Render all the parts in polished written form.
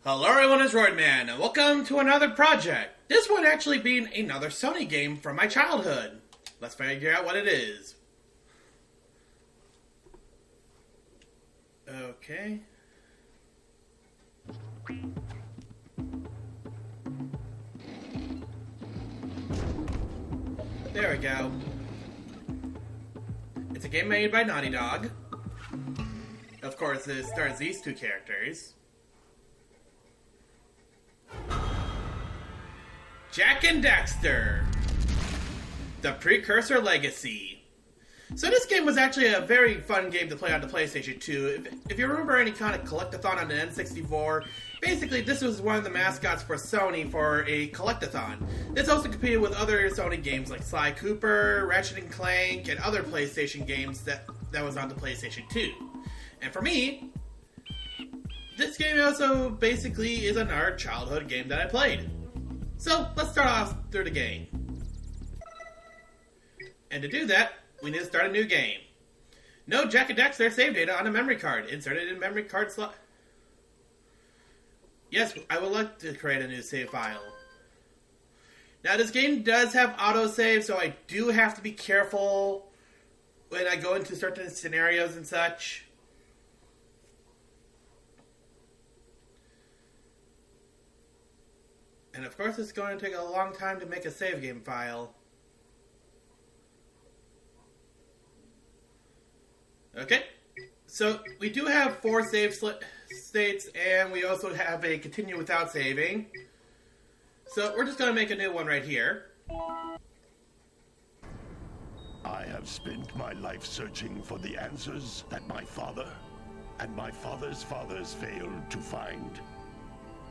Hello everyone, it's Roidman, and welcome to another project. This one actually being another Sony game from my childhood. Let's figure out what it is. Okay. There we go. It's a game made by Naughty Dog. Of course, it stars these two characters. Jak and Daxter, the Precursor Legacy. So this game was actually a very fun game to play on the PlayStation 2. If you remember any kind of collectathon on the N64, basically this was one of the mascots for Sony for a collectathon. This also competed with other Sony games like Sly Cooper, Ratchet & Clank, and other PlayStation games that was on the PlayStation 2. And for me, this game also basically is another childhood game that I played. So, let's start off through the game. And to do that, we need to start a new game. No Jak and Daxter save data on a memory card. Insert it in memory card slot. Yes, I would like to create a new save file. Now, this game does have autosave, so I do have to be careful when I go into certain scenarios and such. And of course, it's going to take a long time to make a save game file. Okay, so we do have 4 save states, and we also have a continue without saving. So we're just going to make a new one right here. I have spent my life searching for the answers that my father and my father's fathers failed to find.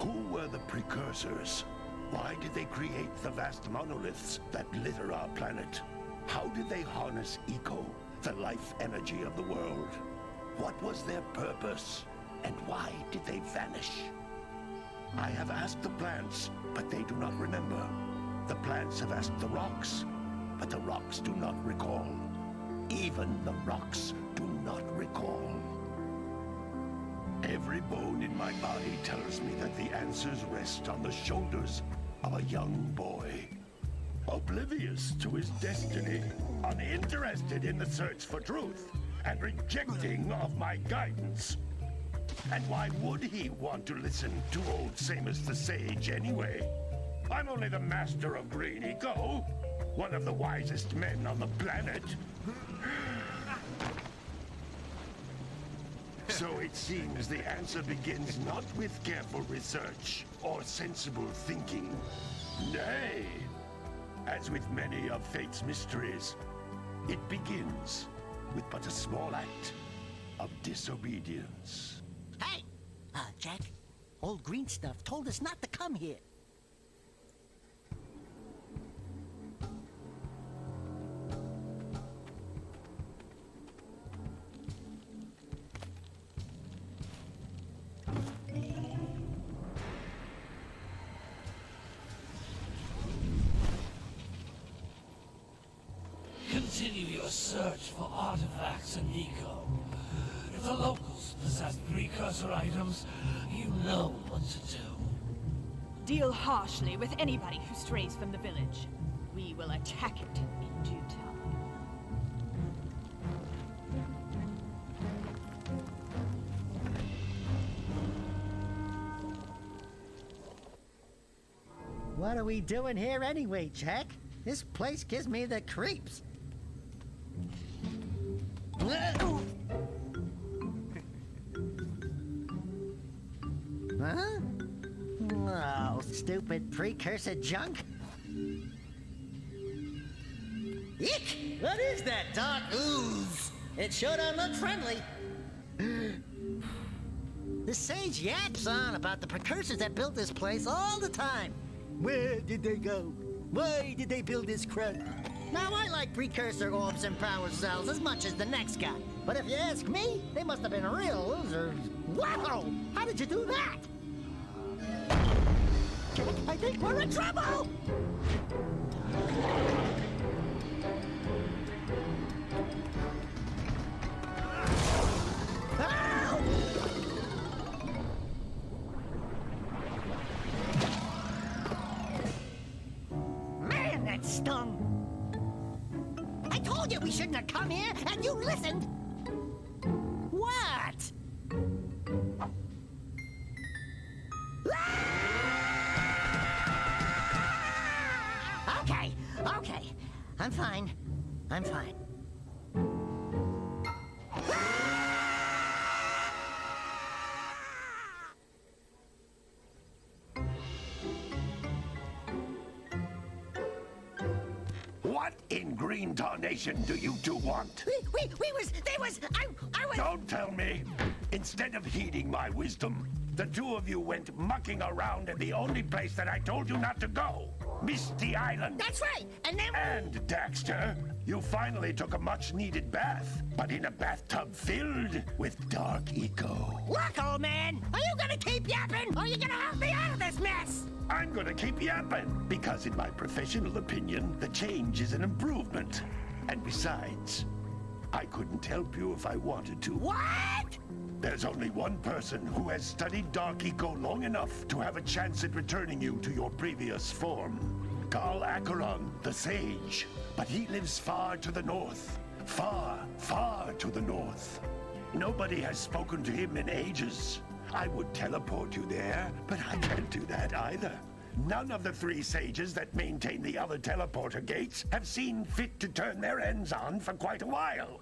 Who were the Precursors? Why did they create the vast monoliths that litter our planet? How did they harness eco, the life energy of the world? What was their purpose? And why did they vanish? I have asked the plants, but they do not remember. The plants have asked the rocks, but the rocks do not recall. Even the rocks do not recall. Every bone in my body tells me that the answers rest on the shoulders of a young boy. Oblivious to his destiny, uninterested in the search for truth, and rejecting of my guidance. And why would he want to listen to old Samus the Sage anyway? I'm only the master of green eco, one of the wisest men on the planet. So it seems the answer begins not with careful research or sensible thinking. Nay, as with many of fate's mysteries, it begins with but a small act of disobedience. Hey! Jak, old green stuff told us not to come here. Continue your search for artifacts and eco. If the locals possess precursor items, you know what to do. Deal harshly with anybody who strays from the village. We will attack it in due time. What are we doing here anyway, Jak? This place gives me the creeps. Huh? Oh, stupid precursor junk. Eek! What is that dark ooze? It sure don't look friendly. The sage yaps on about the precursors that built this place all the time. Where did they go? Why did they build this crap? Now, I like precursor orbs and power cells as much as the next guy. But if you ask me, they must have been real losers. Wow! How did you do that? I think we're in trouble! told you we shouldn't have come here, and you listened. What? Okay, okay. I'm fine. I'm fine. What in green tarnation do you two want? I was... Don't tell me. Instead of heeding my wisdom, the two of you went mucking around in the only place that I told you not to go. Misty Island. That's right, and then... And, Daxter, you finally took a much-needed bath, but in a bathtub filled with dark eco. Look, old man, are you gonna keep yapping, or are you gonna help me out of this mess? I'm gonna keep yapping, because in my professional opinion, the change is an improvement. And besides, I couldn't help you if I wanted to. What? There's only one person who has studied Dark Eco long enough to have a chance at returning you to your previous form. Carl Acheron, the Sage. But he lives far to the north. Far, far to the north. Nobody has spoken to him in ages. I would teleport you there, but I can't do that either. None of the three sages that maintain the other teleporter gates have seen fit to turn their ends on for quite a while.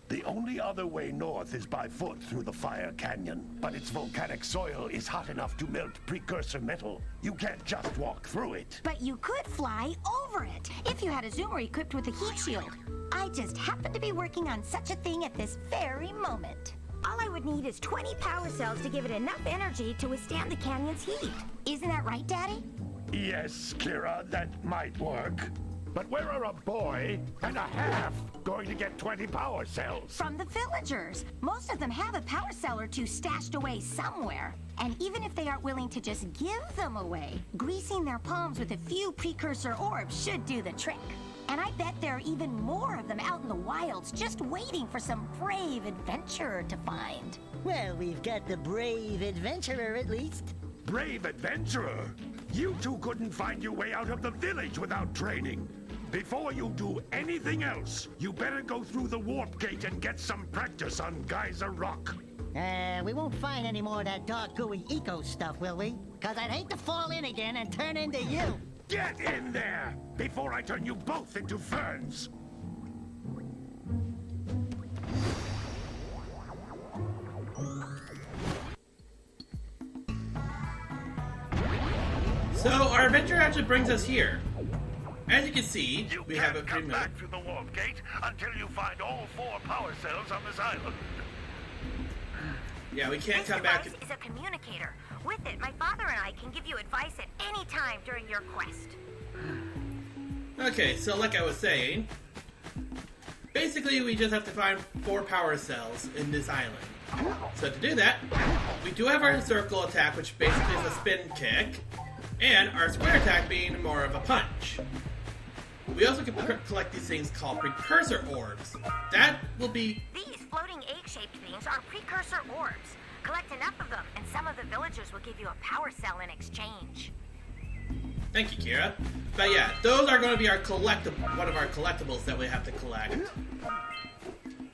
The only other way north is by foot through the Fire Canyon, but its volcanic soil is hot enough to melt precursor metal. You can't just walk through it. But you could fly over it, if you had a zoomer equipped with a heat shield. I just happen to be working on such a thing at this very moment. All I would need is 20 power cells to give it enough energy to withstand the canyon's heat. Isn't that right, Daddy? Yes, Kira, that might work. But where are a boy and a half going to get 20 power cells? From the villagers. Most of them have a power cell or two stashed away somewhere. And even if they aren't willing to just give them away, greasing their palms with a few precursor orbs should do the trick. And I bet there are even more of them out in the wilds just waiting for some brave adventurer to find. Well, we've got the brave adventurer at least. Brave adventurer? You two couldn't find your way out of the village without training. Before you do anything else, you better go through the warp gate and get some practice on Geyser Rock. We won't find any more of that dark gooey eco stuff, will we? Cause I'd hate to fall in again and turn into you. Get in there before I turn you both into ferns. So our adventure actually brings us here. As you can see, You we can't have a come pretty back through the warp gate until you find all 4 power cells on this island. Yeah, we can't This come back. device is a communicator. With it, my father and I can give you advice at any time during your quest. Okay, so like I was saying, basically we just have to find 4 power cells in this island. So to do that, we do have our circle attack, which basically is a spin kick, and our square attack being more of a punch. We also can collect these things called Precursor orbs. That will be... These floating egg-shaped things are precursor orbs. Collect enough of them, and some of the villagers will give you a power cell in exchange. Thank you, Kira. But yeah, those are going to be our one of our collectibles that we have to collect.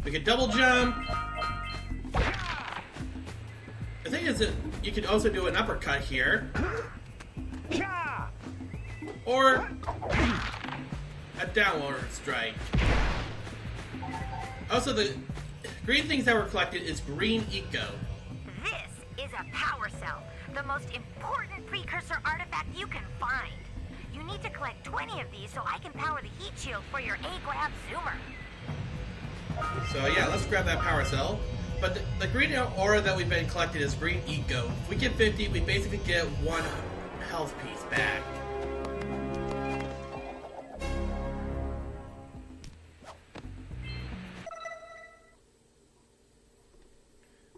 We can double jump. The thing is that you can also do an uppercut here. Or a downward strike. Also, the green things that were collected is green eco. This is a power cell, the most important precursor artifact you can find. You need to collect 20 of these so I can power the heat shield for your A-Grab zoomer. So yeah, let's grab that power cell. But the green aura that we've been collecting is green eco. If we get 50, we basically get 1 health piece back.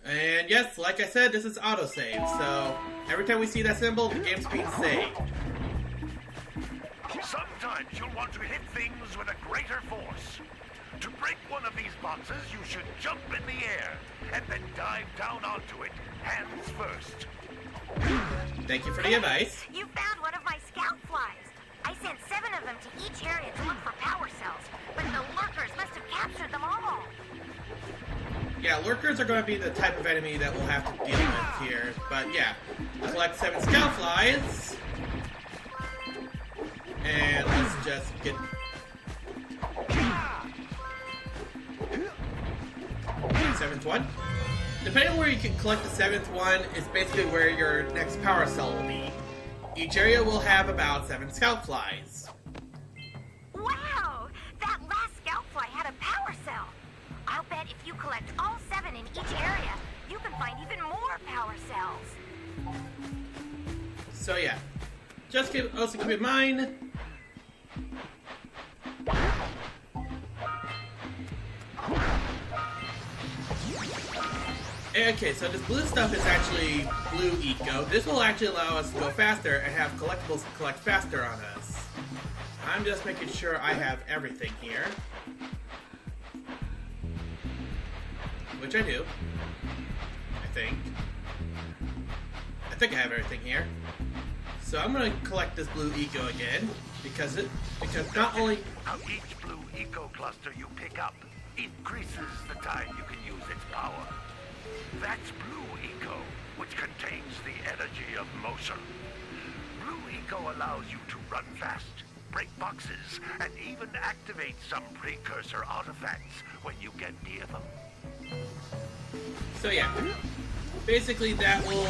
And yes, like I said, this is autosave, so every time we see that symbol, the game's being saved. Sometimes you'll want to hit things with a greater force. To break one of these boxes, you should jump in the air and then dive down onto it, hands first. Thank you for the advice. You found one of my scout flies. I sent 7 of them to each area to look for power cells, but the lurkers must have captured them all. Yeah, lurkers are going to be the type of enemy that we'll have to deal with here. But yeah, collect 7 scoutflies. And let's just get... Seventh one. Depending on where you can collect the 7th one is basically where your next power cell will be. Each area will have about 7 scoutflies. Wow! That last scoutfly had a power cell. I'll bet if you collect all 7 in each area, you can find even more power cells. So yeah, just also keep in mind. Okay, so this blue stuff is actually blue eco. This will actually allow us to go faster and have collectibles collect faster on us. I'm just making sure I have everything here. Which I do. I think I have everything here. So I'm gonna collect this blue eco again because not only Now each blue eco cluster you pick up increases the time you can use its power. That's blue eco, which contains the energy of motion. Blue eco allows you to run fast, break boxes, and even activate some precursor artifacts when you get near them. So yeah, basically that will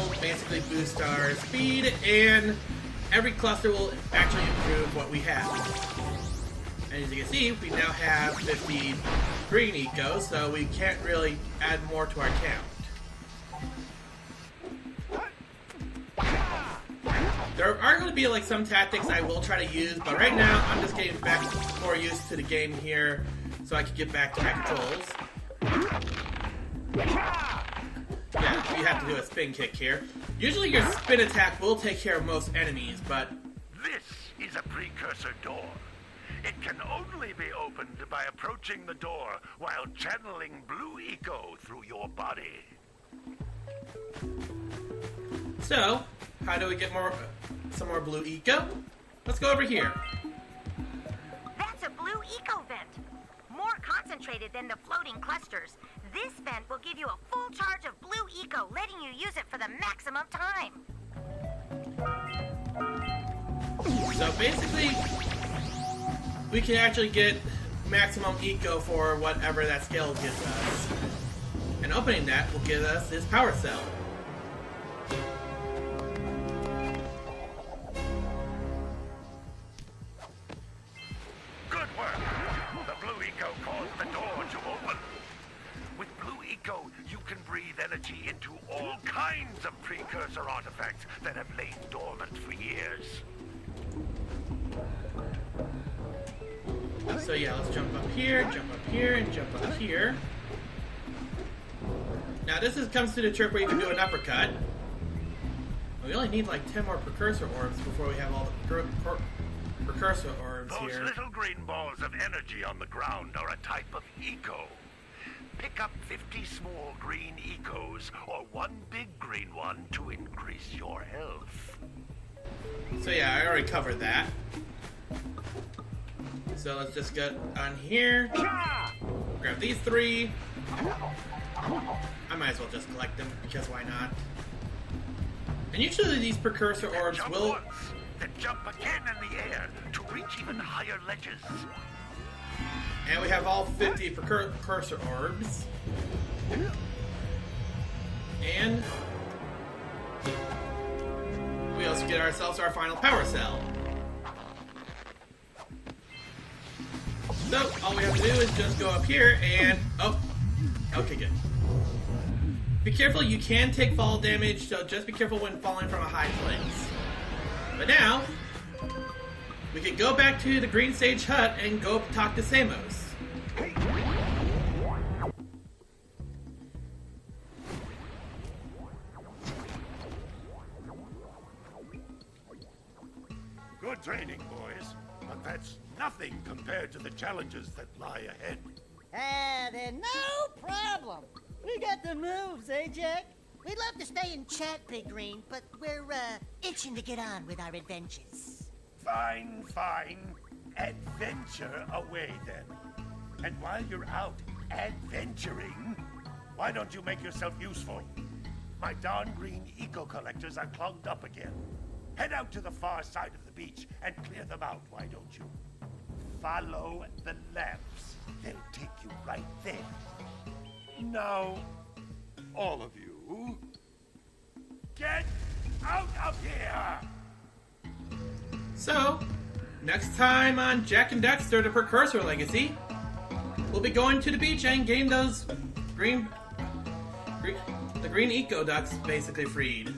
boost our speed, and every cluster will actually improve what we have. And as you can see, we now have 50 green eco, so we can't really add more to our count. There are going to be like some tactics I will try to use, but right now I'm just getting back more used to the game here, so I can get back to my controls. Yeah, you have to do a spin kick here. Usually your spin attack will take care of most enemies, but... This is a precursor door. It can only be opened by approaching the door while channeling blue eco through your body. So, how do we get some more blue eco? Let's go over here. That's a blue eco vent. More concentrated than the floating clusters. This vent will give you a full charge of blue eco, letting you use it for the maximum time. So basically, we can actually get maximum eco for whatever that skill gives us. And opening that will give us this power cell. Good work! The blue eco caused the door to open. With blue eco, you can breathe energy into all kinds of precursor artifacts that have lain dormant for years. So yeah, let's jump up here, and jump up here. Now this comes to the trick where you can do an uppercut. We only need like 10 more precursor orbs before we have all the precursor orbs Those here. little green balls of energy on the ground are a type of eco. Pick up 50 small green ecos or one big green one to increase your health. So yeah, I already covered that. So let's just get on here. Grab these 3. I might as well just collect them, because why not? And usually these precursor orbs Jump will... once, then jump again in the air to reach even higher ledges. And we have all 50 precursor orbs. And we also get ourselves our final power cell. So all we have to do is just go up here and... Oh, okay, good. Be careful, you can take fall damage, so just be careful when falling from a high place. But now, we can go back to the Green Sage Hut and go talk to Samos. Good training, boys. But that's nothing compared to the challenges that lie ahead. Then no problem. We got the moves, eh, Jack? We'd love to stay and chat, Big Green, but we're itching to get on with our adventures. Fine, fine. Adventure away then. And while you're out adventuring, why don't you make yourself useful? My darn green eco-collectors are clogged up again. Head out to the far side of the beach and clear them out, why don't you? Follow the lamps. They'll take you right there. Now, all of you, get out of here! So, next time on Jak and Daxter the Precursor Legacy, we'll be going to the beach and getting those green eco ducks basically freed.